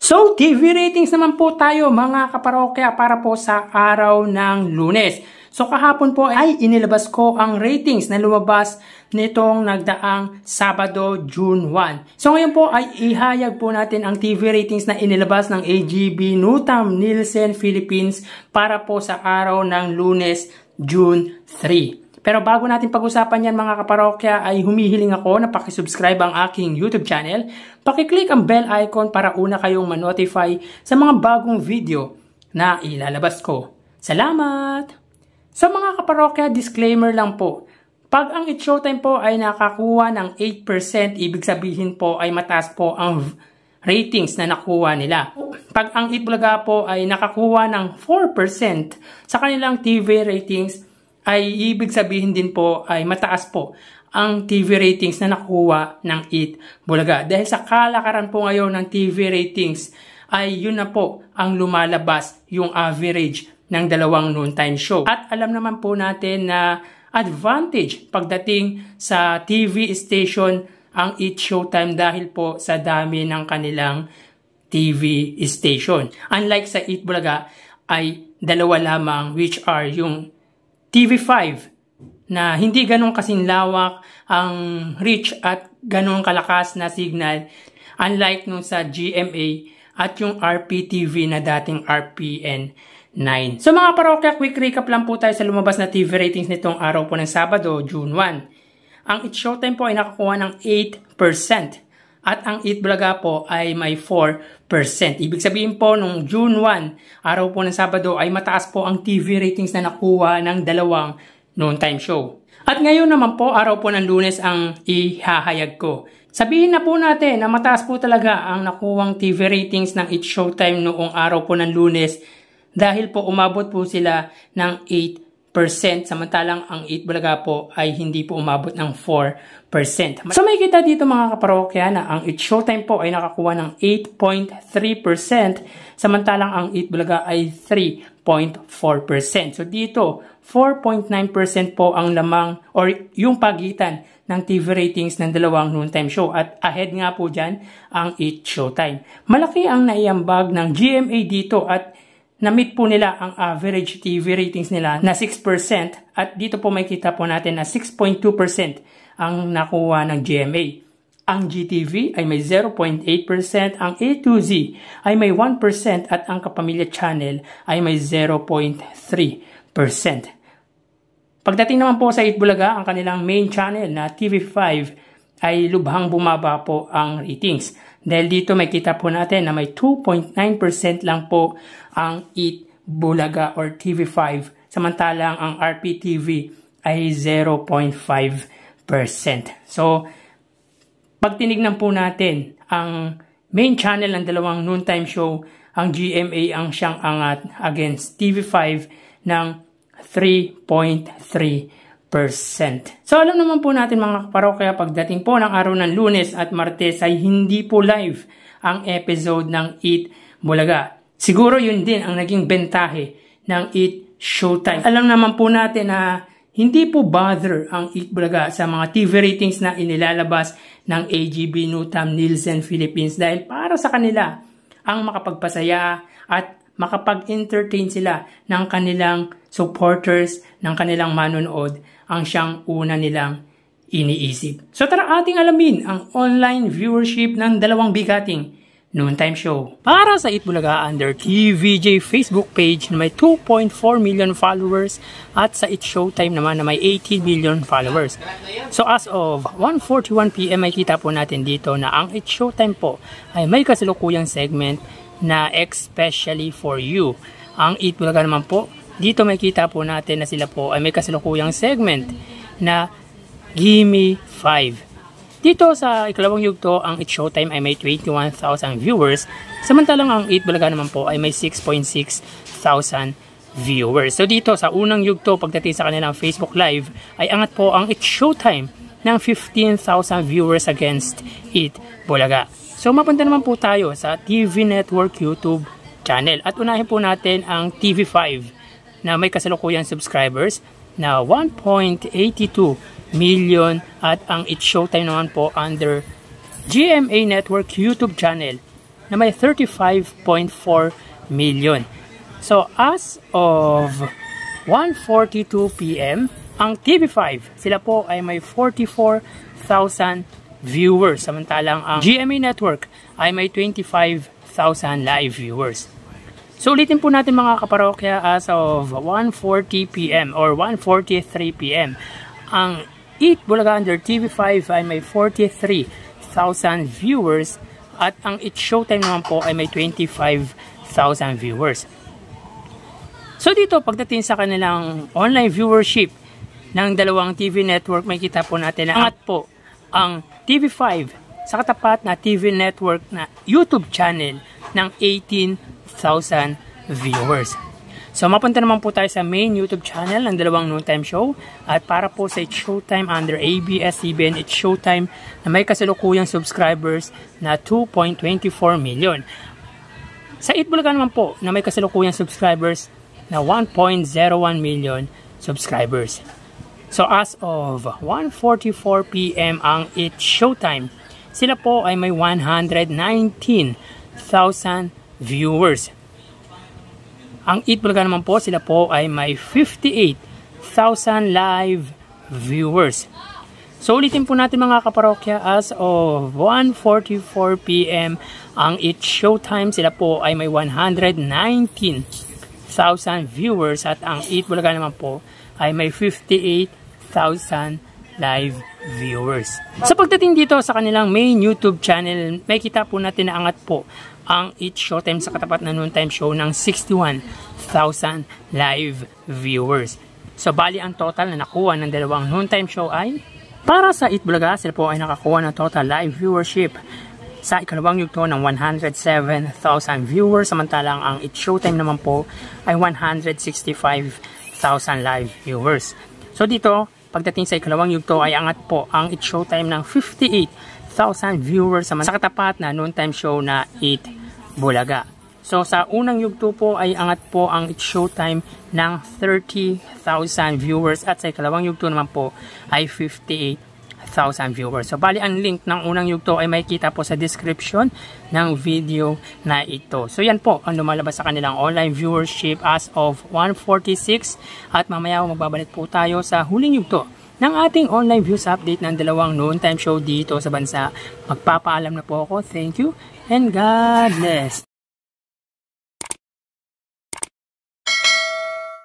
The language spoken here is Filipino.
So, TV ratings naman po tayo mga kaparokya para po sa araw ng Lunes. So, kahapon po ay inilabas ko ang ratings na lumabas nitong nagdaang Sabado, June 1. So, ngayon po ay ihayag po natin ang TV ratings na inilabas ng AGB Nutam Nielsen Philippines para po sa araw ng Lunes, June 3. Pero bago natin pag-usapan yan mga kaparokya ay humihiling ako na pakisubscribe ang aking YouTube channel. Pakiclick ang bell icon para una kayong ma-notify sa mga bagong video na ilalabas ko. Salamat! Sa mga kaparokya, disclaimer lang po. Pag ang It's Showtime po ay nakakuha ng 8%, ibig sabihin po ay mataas po ang ratings na nakuha nila. Pag ang Itbulaga po ay nakakuha ng 4% sa kanilang TV ratings, ay ibig sabihin din po ay mataas po ang TV ratings na nakuha ng Itbulaga. Dahil sa kalakaran po ngayon ng TV ratings ay yun na po ang lumalabas yung average ng dalawang noontime show. At alam naman po natin na advantage pagdating sa TV station ang It's Showtime dahil po sa dami ng kanilang TV station. Unlike sa Itbulaga ay dalawa lamang which are yung TV5 na hindi ganun kasing lawak ang reach at ganun kalakas na signal unlike nung sa GMA at yung RPTV na dating RPN9. So mga parokya, quick recap lang po tayo sa lumabas na TV ratings nitong araw po ng Sabado, June 1. Ang It's Showtime po ay nakakuha ng 8% at ang Itbulaga po ay may 4%. Ibig sabihin po, nung June 1, araw po ng Sabado, ay mataas po ang TV ratings na nakuha ng dalawang noontime show. At ngayon naman po, araw po ng Lunes ang ihahayag ko. Sabihin na po natin na mataas po talaga ang nakuwang TV ratings ng It's Showtime noong araw po ng Lunes dahil po umabot po sila ng 8%. Samantalang ang Itbulaga po ay hindi po umabot ng 4%. So may kita dito mga kaparokya na ang It's Showtime po ay nakakuha ng 8.3%, samantalang ang Itbulaga ay 3.4%. So dito, 4.9% po ang lamang or yung pagitan ng TV ratings ng dalawang noontime show at ahead nga po dyan ang It's Showtime. Malaki ang naiambag ng GMA dito at na-meet po nila ang average TV ratings nila na 6% at dito po may kita po natin na 6.2% ang nakuha ng GMA. Ang GTV ay may 0.8%, ang A2Z ay may 1% at ang Kapamilya Channel ay may 0.3%. Pagdating naman po sa Itbulaga, ang kanilang main channel na TV5 ay lubhang bumaba po ang ratings. Dahil dito may kita po natin na may 2.9% lang po ang Itbulaga or TV5. Samantalang ang RPTV ay 0.5%. So, pag tinignan po natin ang main channel ng dalawang noontime show, ang GMA ang siyang angat against TV5 ng 3.3%. So alam naman po natin mga kaparokya, pagdating po ng araw ng Lunes at Martes ay hindi po live ang episode ng Itbulaga. Siguro yun din ang naging bentahe ng It's Showtime. Alam naman po natin na hindi po bother ang Itbulaga sa mga TV ratings na inilalabas ng AGB Nutam Nielsen Philippines dahil para sa kanila ang makapagpasaya at makapag-entertain sila ng kanilang supporters, ng kanilang manonood, ang siyang una nilang iniisip. So tara ating alamin ang online viewership ng dalawang bigating noontime show. Para sa Itbulaga under TVJ Facebook page na may 2.4 million followers at sa It's Showtime naman na may 18 million followers. So as of 1:41 PM ay kita po natin dito na ang It's Showtime po ay may kasalukuyang segment na especially for you. Ang Itbulaga naman po, dito may kita po natin na sila po ay may kasalukuyang segment na Gimme 5. Dito sa ikalawang yugto, ang It's Showtime ay may 21,000 viewers, samantalang ang Itbulaga naman po ay may 6.6 thousand viewers. So dito sa unang yugto, pagdating sa kanilang Facebook Live, ay angat po ang It's Showtime ng 15,000 viewers against Itbulaga. So mapunta naman po tayo sa TV Network YouTube channel at unahin po natin ang TV5 na may kasalukuyang subscribers na 1.82 million at ang It's Showtime naman po under GMA Network YouTube channel na may 35.4 million. So, as of 1:42 PM, ang TV5, sila po ay may 44,000 viewers. Samantalang ang GMA Network ay may 25,000 live viewers. So, ulitin po natin mga kaparokya, as of 1:40 PM or 1:43 PM, ang Eat Bulaga under TV5 ay may 43,000 viewers at ang Eat Showtime naman po ay may 25,000 viewers. So, dito pagdating sa kanilang online viewership ng dalawang TV network, may kita po natin na angat po ang TV5 sa katapat na TV network na YouTube channel ng 18,000 viewers. So, mapunta naman po tayo sa main YouTube channel ng dalawang noontime show. At para po sa It's Showtime under ABS-CBN It's Showtime na may kasalukuyang subscribers na 2.24 million. Sa Eat Bulaga naman po na may kasalukuyang subscribers na 1.01 million subscribers. So, as of 1:44 PM ang It's Showtime, sila po ay may 119,000 viewers. Ang Eat Bulaga naman po, sila po ay may 58,000 live viewers. So, ulitin po natin mga kaparokya, as of 1:44 PM ang It's Showtime, sila po ay may 119,000 viewers at ang Eat Bulaga naman po ay may 58,000 live viewers. Sa pagdating dito sa kanilang main YouTube channel, may kita po natin na angat po ang It's Showtime sa katapat na noontime show ng 61,000 live viewers. So, bali ang total na nakuha ng dalawang noontime show ay, para sa Eat Bulaga, sila po ay nakakuha ng total live viewership sa ikalawang yugto ng 107,000 viewers, samantalang ang It's Showtime naman po ay 165,000 live viewers. So, dito, pagdating sa ikalawang yugto ay angat po ang It's Showtime ng 58,000 viewers sa katapat na noontime show na Eat Bulaga. So, sa unang yugto po ay angat po ang It's Showtime ng 30,000 viewers at sa ikalawang yugto naman po ay 58,000 viewers. So, bali ang link ng unang yugto ay makikita po sa description ng video na ito. So, yan po ang lumalabas sa kanilang online viewership as of 1:46 at mamaya magbabalik po tayo sa huling yugto ng ating online views update ng dalawang noontime show dito sa bansa. Magpapaalam na po ako. Thank you and God bless.